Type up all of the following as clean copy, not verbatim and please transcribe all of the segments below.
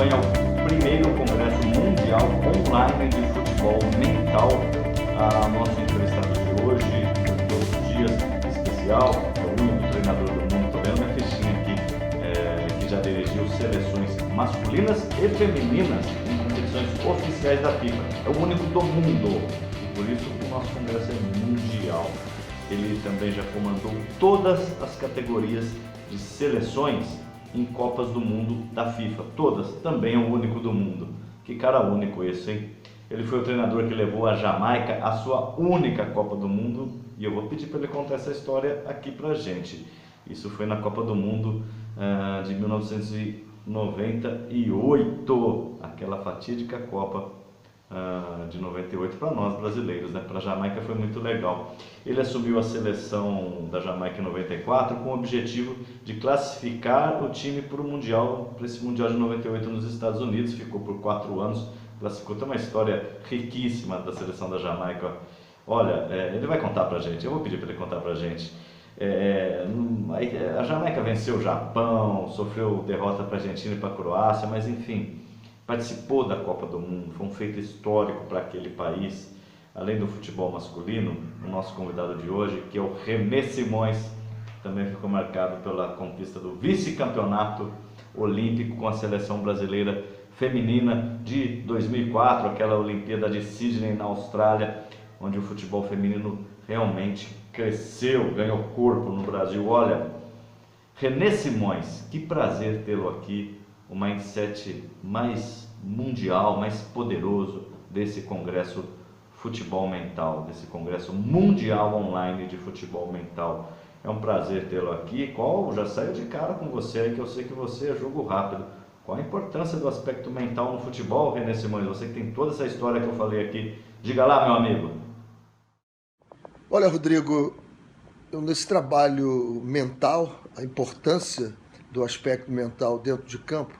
acompanha o primeiro Congresso Mundial Online de Futebol Mental. Nosso entrevistado de hoje, todos os dias, especial, é o único treinador do mundo. Estou vendo minha fichinha aqui, que já dirigiu seleções masculinas e femininas em competições oficiais da FIFA. É o único do mundo. E por isso o nosso congresso é mundial. Ele também já comandou todas as categorias de seleções em Copas do Mundo da FIFA. Todas, também é o único do mundo. Que cara único esse, hein? Ele foi o treinador que levou a Jamaica à sua única Copa do Mundo. E eu vou pedir para ele contar essa história aqui pra gente. Isso foi na Copa do Mundo de 1998. Aquela fatídica Copa de 98 para nós brasileiros, né? Para a Jamaica foi muito legal. Ele assumiu a seleção da Jamaica em 94 com o objetivo de classificar o time para o Mundial, para esse Mundial de 98 nos Estados Unidos. Ficou por 4 anos, classificou. Tem uma história riquíssima da seleção da Jamaica. Olha, ele vai contar pra gente, eu vou pedir para ele contar pra gente. A Jamaica venceu o Japão, sofreu derrota para a Argentina e para a Croácia, mas enfim, participou da Copa do Mundo, foi um feito histórico para aquele país. Além do futebol masculino, o nosso convidado de hoje, que é o René Simões, também ficou marcado pela conquista do vice-campeonato olímpico com a seleção brasileira feminina de 2004, aquela Olimpíada de Sydney na Austrália, onde o futebol feminino realmente cresceu, ganhou corpo no Brasil. Olha, René Simões, que prazer tê-lo aqui. O mindset mais mundial, mais poderoso desse congresso futebol mental, desse congresso mundial online de futebol mental. É um prazer tê-lo aqui. Já saiu de cara com você aí, que eu sei que você é jogo rápido. Qual a importância do aspecto mental no futebol, René Simões? Você que tem toda essa história que eu falei aqui. Diga lá, meu amigo. Olha, Rodrigo, nesse trabalho mental, a importância do aspecto mental dentro de campo,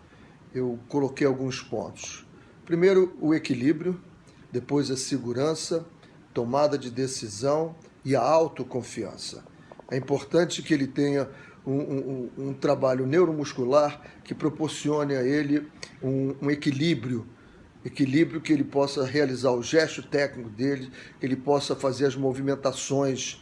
eu coloquei alguns pontos. Primeiro, o equilíbrio, depois a segurança, tomada de decisão e a autoconfiança. É importante que ele tenha um trabalho neuromuscular que proporcione a ele um equilíbrio que ele possa realizar o gesto técnico dele, que ele possa fazer as movimentações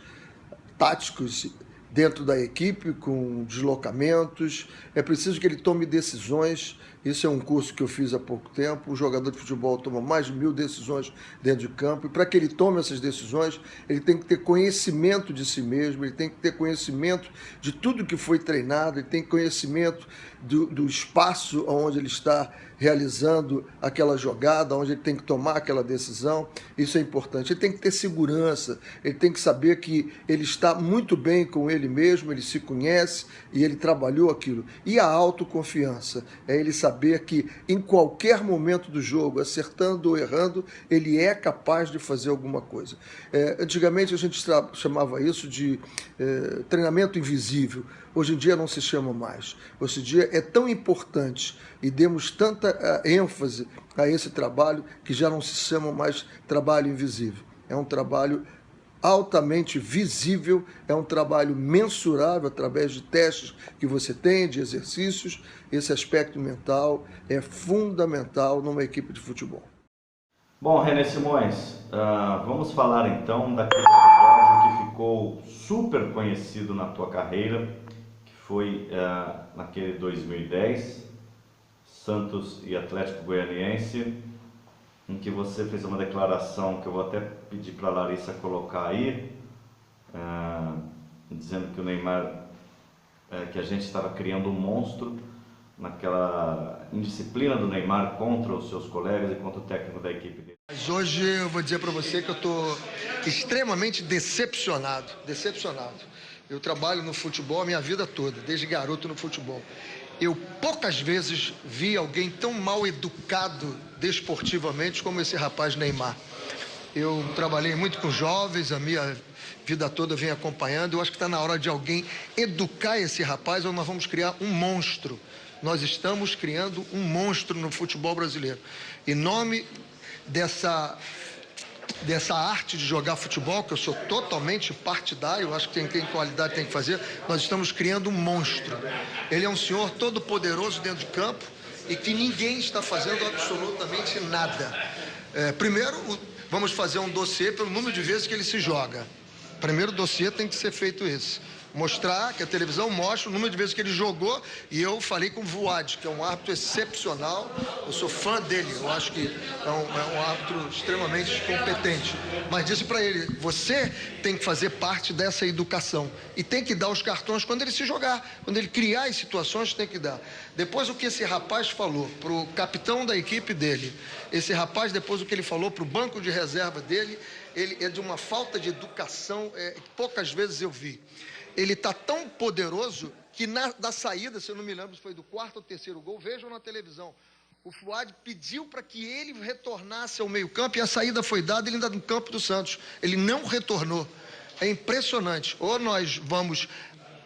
táticas dentro da equipe, com deslocamentos. É preciso que ele tome decisões. Isso é um curso que eu fiz há pouco tempo. O jogador de futebol toma mais de 1000 decisões dentro de campo. E para que ele tome essas decisões, ele tem que ter conhecimento de si mesmo, ele tem que ter conhecimento de tudo que foi treinado, ele tem conhecimento do espaço onde ele está realizando aquela jogada, onde ele tem que tomar aquela decisão. Isso é importante. Ele tem que ter segurança, ele tem que saber que ele está muito bem com ele mesmo, ele se conhece e ele trabalhou aquilo. E a autoconfiança é ele saber que em qualquer momento do jogo, acertando ou errando, ele é capaz de fazer alguma coisa. Antigamente a gente chamava isso de treinamento invisível. Hoje em dia não se chama mais. Hoje em dia é tão importante e demos tanta ênfase a esse trabalho que já não se chama mais trabalho invisível. É um trabalho altamente visível, é um trabalho mensurável através de testes que você tem, de exercícios. Esse aspecto mental é fundamental numa equipe de futebol. Bom, René Simões, vamos falar então daquele episódio que ficou super conhecido na tua carreira, que foi naquele 2010, Santos e Atlético Goianiense, em que você fez uma declaração que eu vou até pedir para a Larissa colocar aí, dizendo que o Neymar, que a gente estava criando um monstro naquela indisciplina do Neymar contra os seus colegas e contra o técnico da equipe dele. Mas hoje eu vou dizer para você que eu estou extremamente decepcionado. Eu trabalho no futebol a minha vida toda, desde garoto no futebol. Eu poucas vezes vi alguém tão mal educado desportivamente como esse rapaz Neymar. Eu trabalhei muito com jovens, a minha vida toda eu venho acompanhando. Eu acho que está na hora de alguém educar esse rapaz ou nós vamos criar um monstro. Nós estamos criando um monstro no futebol brasileiro. Em nome dessa arte de jogar futebol, que eu sou totalmente partidário, eu acho que quem tem qualidade tem que fazer, nós estamos criando um monstro. Ele é um senhor todo poderoso dentro de campo, e que ninguém está fazendo absolutamente nada. Primeiro, vamos fazer um dossiê pelo número de vezes que ele se joga. Primeiro dossiê tem que ser feito esse. Mostrar, que a televisão mostra o número de vezes que ele jogou, e eu falei com o Vuad, que é um árbitro excepcional, eu sou fã dele, eu acho que é um árbitro extremamente competente, mas disse para ele, você tem que fazer parte dessa educação, e tem que dar os cartões quando ele se jogar, quando ele criar as situações, tem que dar. Depois o que esse rapaz falou para o capitão da equipe dele, esse rapaz depois o que ele falou para o banco de reserva dele, ele é de uma falta de educação que poucas vezes eu vi. Ele está tão poderoso que da saída, se eu não me lembro se foi do quarto ou terceiro gol, vejam na televisão, o Fuad pediu para que ele retornasse ao meio campo e a saída foi dada, ele ainda no campo do Santos, ele não retornou. É impressionante. Ou nós vamos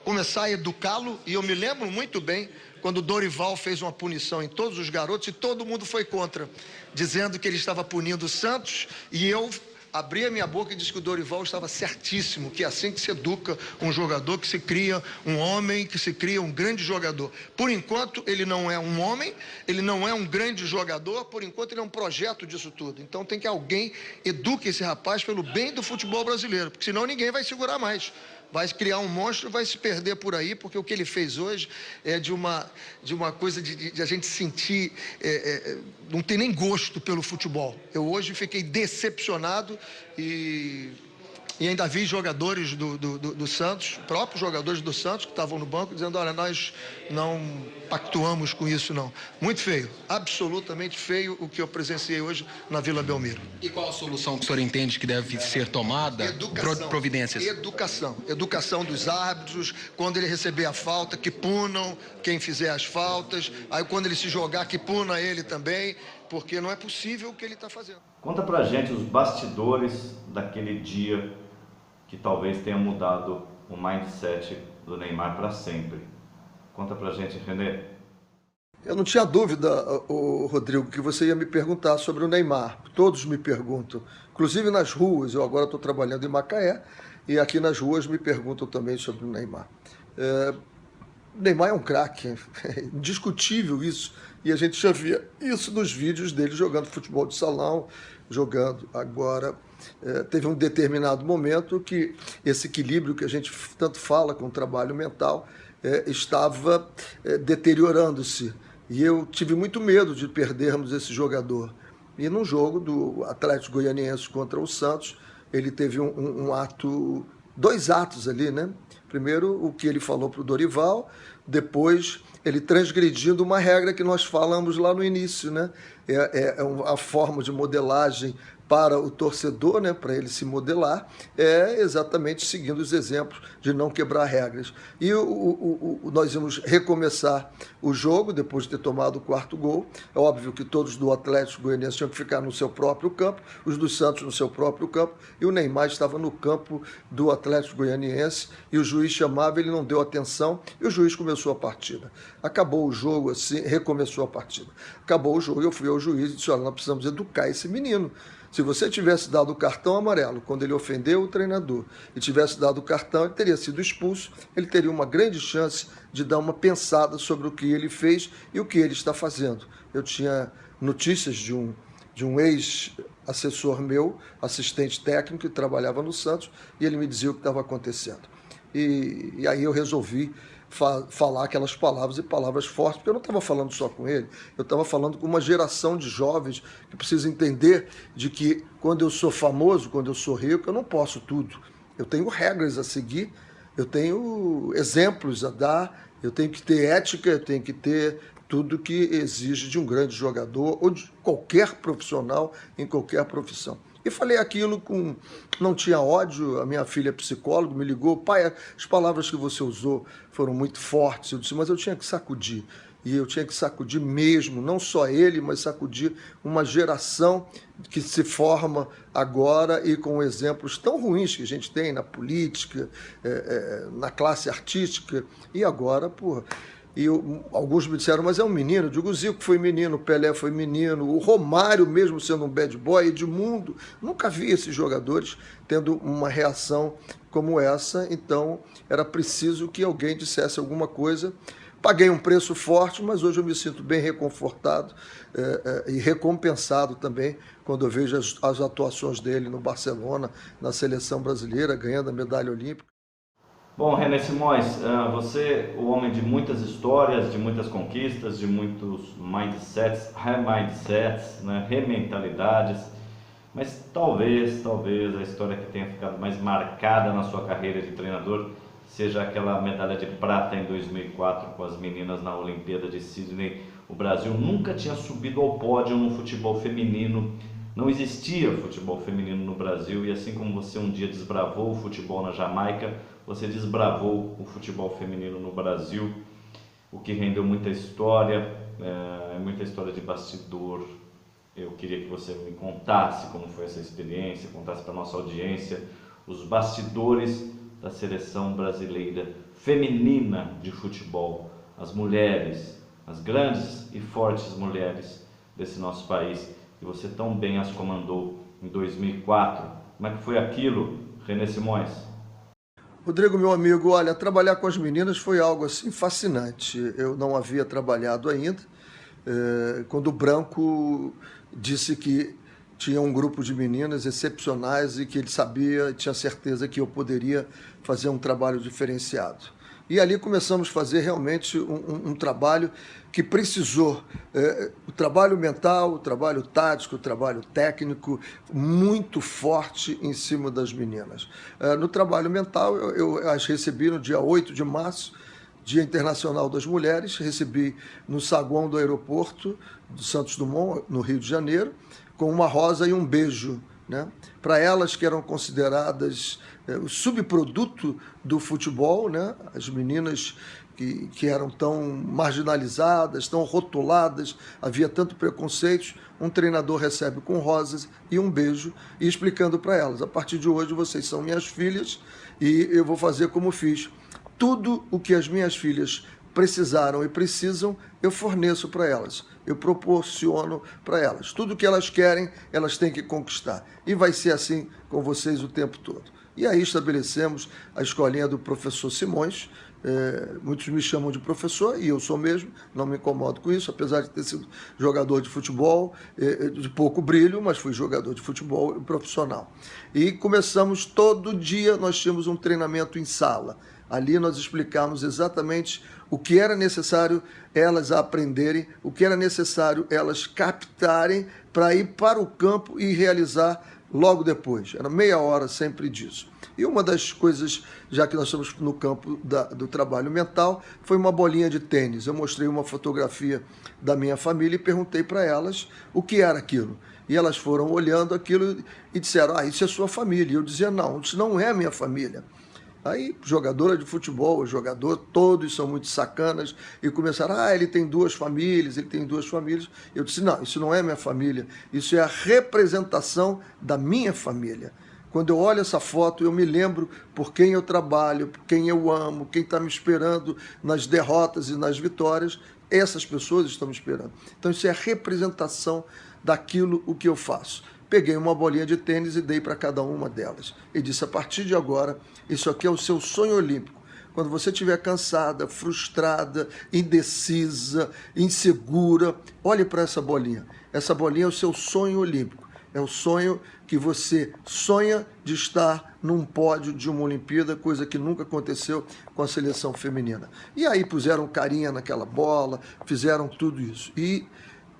começar a educá-lo, e eu me lembro muito bem quando o Dorival fez uma punição em todos os garotos e todo mundo foi contra, dizendo que ele estava punindo o Santos, e eu abri a minha boca e disse que o Dorival estava certíssimo, que é assim que se educa um jogador, que se cria um homem, que se cria um grande jogador. Por enquanto, ele não é um homem, ele não é um grande jogador, por enquanto ele é um projeto disso tudo. Então tem que alguém eduque esse rapaz pelo bem do futebol brasileiro, porque senão ninguém vai segurar mais. Vai criar um monstro, vai se perder por aí, porque o que ele fez hoje é de uma coisa de a gente sentir, não tem nem gosto pelo futebol. Eu hoje fiquei decepcionado e ainda vi jogadores do Santos, próprios jogadores do Santos que estavam no banco, dizendo, olha, nós não pactuamos com isso não. Muito feio, absolutamente feio o que eu presenciei hoje na Vila Belmiro. E qual a solução que o senhor entende que deve ser tomada? Providências. Educação dos árbitros, quando ele receber a falta, que punam quem fizer as faltas, aí quando ele se jogar, que puna ele também, porque não é possível o que ele está fazendo. Conta pra gente os bastidores daquele dia que talvez tenha mudado o mindset do Neymar para sempre. Conta pra gente, René. Eu não tinha dúvida, Rodrigo, que você ia me perguntar sobre o Neymar. Todos me perguntam, inclusive nas ruas. Eu agora estou trabalhando em Macaé e aqui nas ruas me perguntam também sobre o Neymar. O Neymar é um craque, é indiscutível isso. E a gente já via isso nos vídeos dele jogando futebol de salão, jogando. Agora, teve um determinado momento que esse equilíbrio que a gente tanto fala com o trabalho mental estava deteriorando-se. E eu tive muito medo de perdermos esse jogador. E num jogo do Atlético Goianiense contra o Santos, ele teve dois atos ali, né? Primeiro, o que ele falou para o Dorival, depois ele transgredindo uma regra que nós falamos lá no início, né? A forma de modelagem para o torcedor, né, para ele se modelar, é exatamente seguindo os exemplos de não quebrar regras. E nós íamos recomeçar o jogo, depois de ter tomado o quarto gol. É óbvio que todos do Atlético Goianiense tinham que ficar no seu próprio campo, os do Santos no seu próprio campo, e o Neymar estava no campo do Atlético Goianiense, e o juiz chamava, ele não deu atenção, e o juiz começou a partida. Acabou o jogo assim, recomeçou a partida. Acabou o jogo, eu fui ao juiz e disse, olha, nós precisamos educar esse menino. Se você tivesse dado o cartão amarelo quando ele ofendeu o treinador e tivesse dado o cartão, ele teria sido expulso, ele teria uma grande chance de dar uma pensada sobre o que ele fez e o que ele está fazendo. Eu tinha notícias de um ex-assessor meu, assistente técnico, que trabalhava no Santos, e ele me dizia o que estava acontecendo. E aí eu resolvi falar aquelas palavras e palavras fortes, porque eu não estava falando só com ele, eu estava falando com uma geração de jovens que precisa entender de que quando eu sou famoso, quando eu sou rico, eu não posso tudo. Eu tenho regras a seguir, eu tenho exemplos a dar, eu tenho que ter ética, eu tenho que ter tudo que exige de um grande jogador ou de qualquer profissional em qualquer profissão. E falei aquilo não tinha ódio, a minha filha é psicóloga, me ligou, pai, as palavras que você usou foram muito fortes. Eu disse, mas eu tinha que sacudir, e eu tinha que sacudir mesmo, não só ele, mas sacudir uma geração que se forma agora e com exemplos tão ruins que a gente tem na política, na classe artística, e agora, porra... E alguns me disseram, mas é um menino. Eu digo, o Zico foi menino, o Pelé foi menino, o Romário, mesmo sendo um bad boy, Edmundo. Nunca vi esses jogadores tendo uma reação como essa. Então, era preciso que alguém dissesse alguma coisa Paguei um preço forte, mas hoje eu me sinto bem reconfortado e recompensado também quando eu vejo as atuações dele no Barcelona, na seleção brasileira, ganhando a medalha olímpica. Bom, René Simões, você, o homem de muitas histórias, de muitas conquistas, de muitos mindsets, remindsets, né, rementalidades, mas talvez a história que tenha ficado mais marcada na sua carreira de treinador seja aquela medalha de prata em 2004 com as meninas na Olimpíada de Sydney. O Brasil nunca tinha subido ao pódio no futebol feminino, não existia futebol feminino no Brasil, e assim como você um dia desbravou o futebol na Jamaica, você desbravou o futebol feminino no Brasil, o que rendeu muita história de bastidor. Eu queria que você me contasse como foi essa experiência, contasse para a nossa audiência os bastidores da seleção brasileira feminina de futebol, as mulheres, as grandes e fortes mulheres desse nosso país, que você tão bem as comandou em 2004. Como é que foi aquilo, René Simões? Rodrigo, meu amigo, olha, trabalhar com as meninas foi algo assim fascinante. Eu não havia trabalhado ainda. Quando o Branco disse que tinha um grupo de meninas excepcionais e que ele sabia, tinha certeza que eu poderia fazer um trabalho diferenciado. E ali começamos a fazer realmente um trabalho que precisou, o trabalho mental, o trabalho tático, o trabalho técnico, muito forte em cima das meninas. No trabalho mental, eu as recebi no dia 8 de março, Dia Internacional das Mulheres, recebi no saguão do aeroporto do Santos Dumont, no Rio de Janeiro, com uma rosa e um beijo, né? Para elas que eram consideradas o subproduto do futebol, né? As meninas que eram tão marginalizadas, tão rotuladas, havia tanto preconceito, um treinador recebe com rosas e um beijo e explicando para elas: a partir de hoje vocês são minhas filhas e eu vou fazer como fiz. Tudo o que as minhas filhas precisaram e precisam, eu forneço para elas, eu proporciono para elas. Tudo que elas querem, elas têm que conquistar. E vai ser assim com vocês o tempo todo. E aí estabelecemos a escolinha do professor Simões. Muitos me chamam de professor, e eu sou mesmo, não me incomodo com isso, apesar de ter sido jogador de futebol, de pouco brilho, mas fui jogador de futebol profissional. E começamos todo dia, nós tínhamos um treinamento em sala. Ali nós explicamos exatamente o que era necessário elas aprenderem, o que era necessário elas captarem para ir para o campo e realizar logo depois. Era meia hora sempre disso. E uma das coisas, já que nós estamos no campo do trabalho mental, foi uma bolinha de tênis. Eu mostrei uma fotografia da minha família e perguntei para elas o que era aquilo. E elas foram olhando aquilo e disseram: isso é sua família. E eu dizia: não, isso não é minha família. Aí, jogadora de futebol, jogador, todos são muito sacanas, e começaram: ele tem duas famílias, ele tem duas famílias. Eu disse: não, isso não é minha família, isso é a representação da minha família. Quando eu olho essa foto, eu me lembro por quem eu trabalho, por quem eu amo, quem está me esperando nas derrotas e nas vitórias. Essas pessoas estão me esperando. Então, isso é a representação daquilo o que eu faço. Peguei uma bolinha de tênis e dei para cada uma delas. E disse: a partir de agora, isso aqui é o seu sonho olímpico. Quando você estiver cansada, frustrada, indecisa, insegura, olhe para essa bolinha. Essa bolinha é o seu sonho olímpico. É o sonho que você sonha de estar num pódio de uma Olimpíada, coisa que nunca aconteceu com a seleção feminina. E aí puseram carinha naquela bola, fizeram tudo isso. E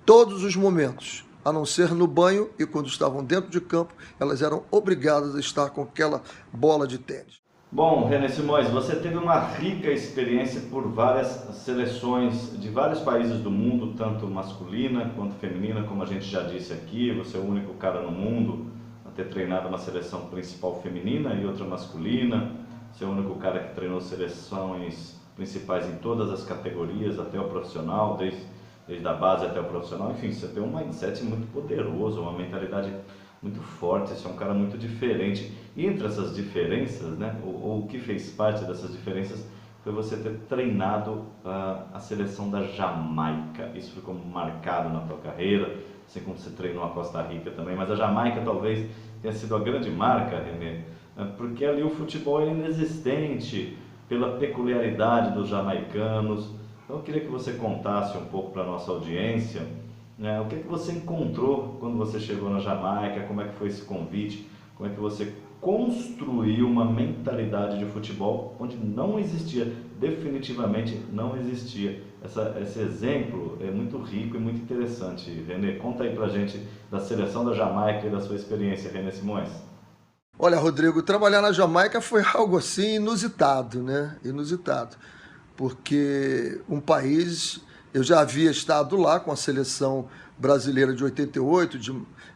todos os momentos, a não ser no banho e quando estavam dentro de campo, elas eram obrigadas a estar com aquela bola de tênis. Bom, René Simões, você teve uma rica experiência por várias seleções de vários países do mundo, tanto masculina quanto feminina, como a gente já disse aqui. Você é o único cara no mundo a ter treinado uma seleção principal feminina e outra masculina. Você é o único cara que treinou seleções principais em todas as categorias, até o profissional, desde a base até o profissional. Enfim, você tem um mindset muito poderoso, uma mentalidade muito forte, você é um cara muito diferente. E entre essas diferenças, né, ou o que fez parte dessas diferenças, foi você ter treinado a seleção da Jamaica. Isso ficou marcado na tua carreira, assim como você treinou a Costa Rica também. Mas a Jamaica talvez tenha sido a grande marca, René, porque ali o futebol é inexistente, pela peculiaridade dos jamaicanos, Então eu queria que você contasse um pouco para a nossa audiência, né, o que você encontrou quando você chegou na Jamaica, como é que foi esse convite, como é que você construiu uma mentalidade de futebol onde não existia, definitivamente não existia. Esse exemplo é muito rico e muito interessante. René, conta aí pra gente da seleção da Jamaica e da sua experiência, René Simões. Olha, Rodrigo, trabalhar na Jamaica foi algo assim inusitado, né? Inusitado, porque um país, eu já havia estado lá com a seleção brasileira de 88,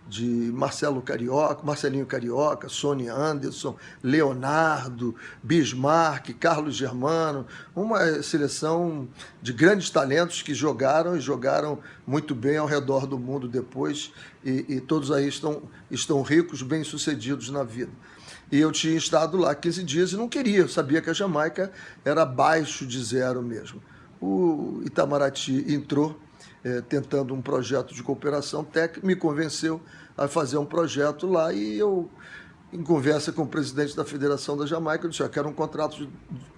de Marcelinho Carioca, Sony Anderson, Leonardo, Bismarck, Carlos Germano, uma seleção de grandes talentos que jogaram e jogaram muito bem ao redor do mundo depois, e todos aí estão ricos, bem-sucedidos na vida. E eu tinha estado lá 15 dias e não queria, eu sabia que a Jamaica era abaixo de zero mesmo. O Itamaraty entrou tentando um projeto de cooperação técnica, me convenceu a fazer um projeto lá e eu, em conversa com o presidente da Federação da Jamaica, eu disse, eu quero um contrato de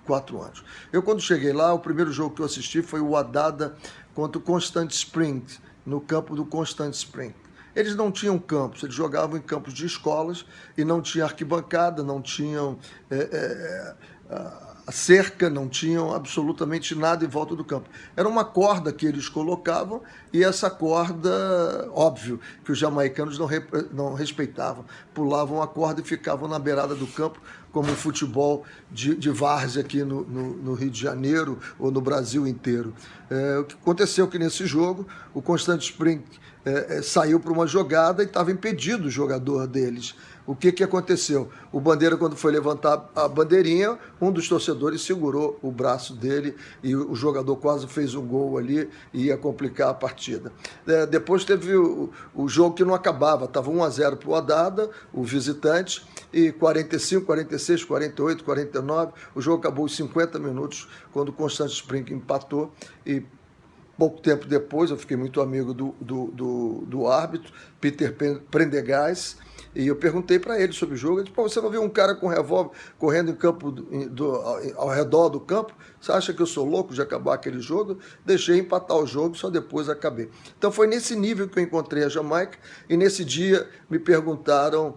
4 anos. Eu, quando cheguei lá, o primeiro jogo que eu assisti foi o Wadada contra o Constant Spring, no campo do Constant Spring. Eles não tinham campos, eles jogavam em campos de escolas e não tinha arquibancada, não tinham a cerca, não tinham absolutamente nada em volta do campo. Era uma corda que eles colocavam e essa corda, óbvio, que os jamaicanos não respeitavam. Pulavam a corda e ficavam na beirada do campo, como o futebol de várzea aqui no Rio de Janeiro ou no Brasil inteiro. O que aconteceu que nesse jogo, o Constant Spring saiu para uma jogada e estava impedido o jogador deles. O que aconteceu? O Bandeira, quando foi levantar a bandeirinha, um dos torcedores segurou o braço dele e o jogador quase fez um gol ali e ia complicar a partida. Depois teve o jogo que não acabava, estava 1-0 para o Wadada, o visitante, e 45, 46, 48, 49, o jogo acabou os 50 minutos, quando o Constant Spring empatou e pouco tempo depois, eu fiquei muito amigo do árbitro, Peter Prendergast, e eu perguntei para ele sobre o jogo. Ele disse, você não viu um cara com revólver correndo em campo ao redor do campo? Você acha que eu sou louco de acabar aquele jogo? Deixei empatar o jogo, só depois acabei. Então foi nesse nível que eu encontrei a Jamaica, e nesse dia me perguntaram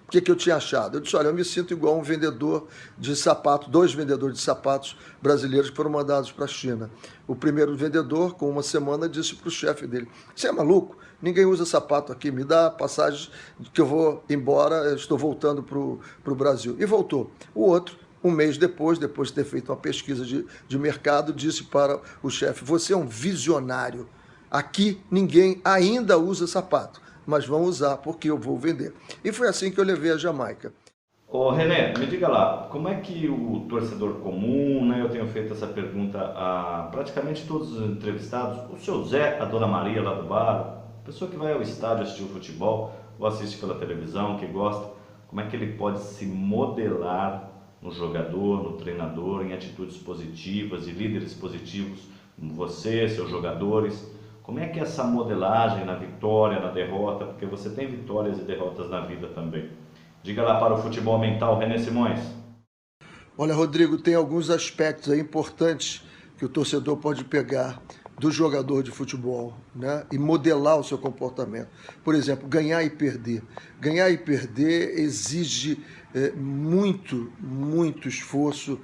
o que eu tinha achado. Eu disse, olha, eu me sinto igual um vendedor de sapatos, 2 vendedores de sapatos brasileiros que foram mandados para a China. O primeiro vendedor, com uma semana, disse para o chefe dele, você é maluco? Ninguém usa sapato aqui, me dá passagem que eu vou embora, eu estou voltando para o Brasil. E voltou. O outro, um mês depois de ter feito uma pesquisa de mercado, disse para o chefe, você é um visionário. Aqui ninguém ainda usa sapato, mas vão usar porque eu vou vender. E foi assim que eu levei a Jamaica. Ô René, me diga lá, como é que o torcedor comum, né, eu tenho feito essa pergunta a praticamente todos os entrevistados, o seu Zé, a Dona Maria lá do bar, a pessoa que vai ao estádio assistir o futebol, ou assiste pela televisão, que gosta, como é que ele pode se modelar no jogador, no treinador, em atitudes positivas e líderes positivos, como você, seus jogadores? Como é que é essa modelagem na vitória, na derrota, porque você tem vitórias e derrotas na vida também. Diga lá para o futebol mental, René Simões. Olha, Rodrigo, tem alguns aspectos aí importantes que o torcedor pode pegar do jogador de futebol, né, e modelar o seu comportamento. Por exemplo, ganhar e perder. Ganhar e perder exige muito esforço.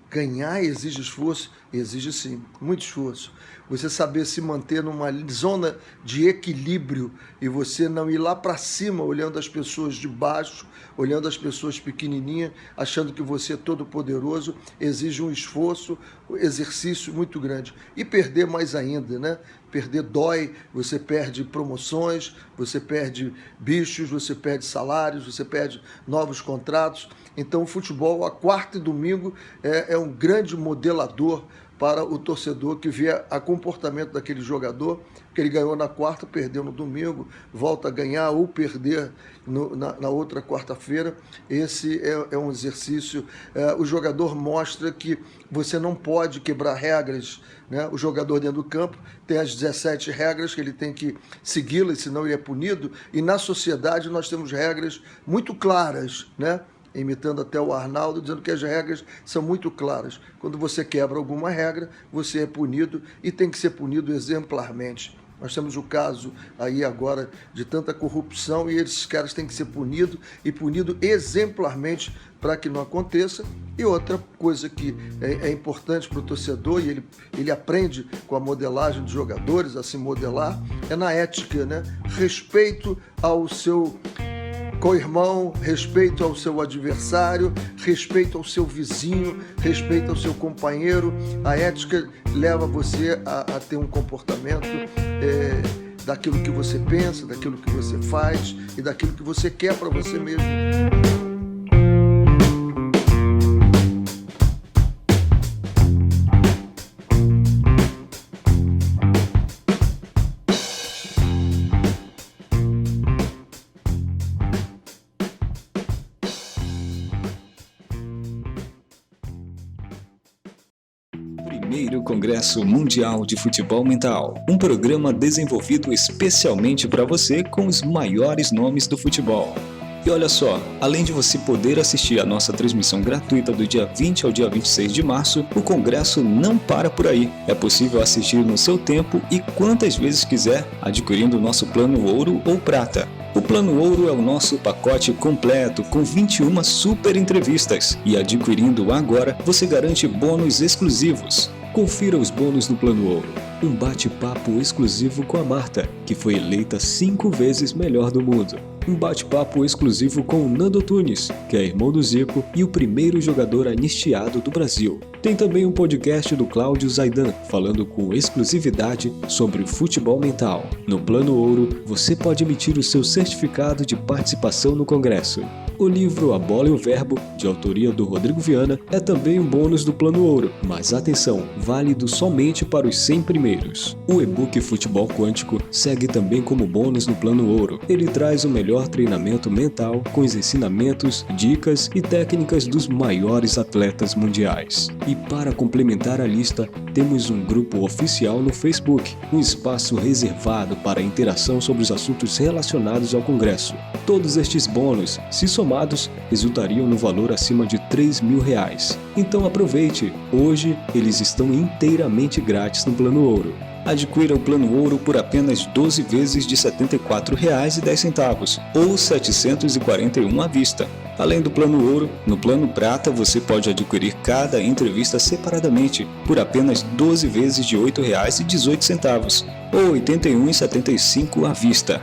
Ganhar exige esforço? Exige sim, muito esforço. Você saber se manter numa zona de equilíbrio e você não ir lá para cima olhando as pessoas de baixo, olhando as pessoas pequenininhas, achando que você é todo poderoso, exige um esforço, um exercício muito grande. E perder mais ainda, né? Perder dói, você perde promoções, você perde bichos, você perde salários, você perde novos contratos. Então o futebol, a quarta e domingo, é um grande modelador para o torcedor que vê o comportamento daquele jogador, que ele ganhou na quarta, perdeu no domingo, volta a ganhar ou perder na outra quarta-feira. Esse é um exercício. O jogador mostra que você não pode quebrar regras, né? O jogador dentro do campo tem as 17 regras que ele tem que segui-las, senão ele é punido. E na sociedade nós temos regras muito claras, né? imitando até o Arnaldo, dizendo que as regras são muito claras. Quando você quebra alguma regra, você é punido e tem que ser punido exemplarmente. Nós temos o caso aí agora de tanta corrupção e esses caras têm que ser punidos e punido exemplarmente para que não aconteça. E outra coisa que é importante para o torcedor, e ele aprende com a modelagem dos jogadores a se modelar, é na ética, né? Respeito ao seu co-irmão, respeito ao seu adversário, respeito ao seu vizinho, respeito ao seu companheiro. A ética leva você a ter um comportamento daquilo que você pensa, daquilo que você faz e daquilo que você quer para você mesmo. Primeiro Congresso Mundial de Futebol Mental, um programa desenvolvido especialmente para você com os maiores nomes do futebol. E olha só, além de você poder assistir a nossa transmissão gratuita do dia 20 ao dia 26 de março, o Congresso não para por aí. É possível assistir no seu tempo e quantas vezes quiser, adquirindo o nosso plano Ouro ou Prata. O Plano Ouro é o nosso pacote completo com 21 super entrevistas e adquirindo agora você garante bônus exclusivos. Confira os bônus do Plano Ouro. Um bate-papo exclusivo com a Marta, que foi eleita 5 vezes melhor do mundo. Um bate-papo exclusivo com o Nando Tunes, que é irmão do Zico e o primeiro jogador anistiado do Brasil. Tem também um podcast do Cláudio Zaidan, falando com exclusividade sobre futebol mental. No Plano Ouro, você pode emitir o seu certificado de participação no Congresso. O livro A Bola e o Verbo, de autoria do Rodrigo Viana, é também um bônus do Plano Ouro, mas atenção, válido somente para os 100 primeiros. O e-book Futebol Quântico segue também como bônus no Plano Ouro. Ele traz o melhor treinamento mental com os ensinamentos, dicas e técnicas dos maiores atletas mundiais. E para complementar a lista, temos um grupo oficial no Facebook, um espaço reservado para interação sobre os assuntos relacionados ao Congresso. Todos estes bônus, se somados, resultariam no valor acima de R$3.000. Então aproveite! Hoje eles estão inteiramente grátis no Plano Ouro. Adquira o Plano Ouro por apenas 12 vezes de R$ 74,10 ou R$ 741 à vista. Além do Plano Ouro, no Plano Prata você pode adquirir cada entrevista separadamente por apenas 12 vezes de R$ 8,18 ou R$ 81,75 à vista.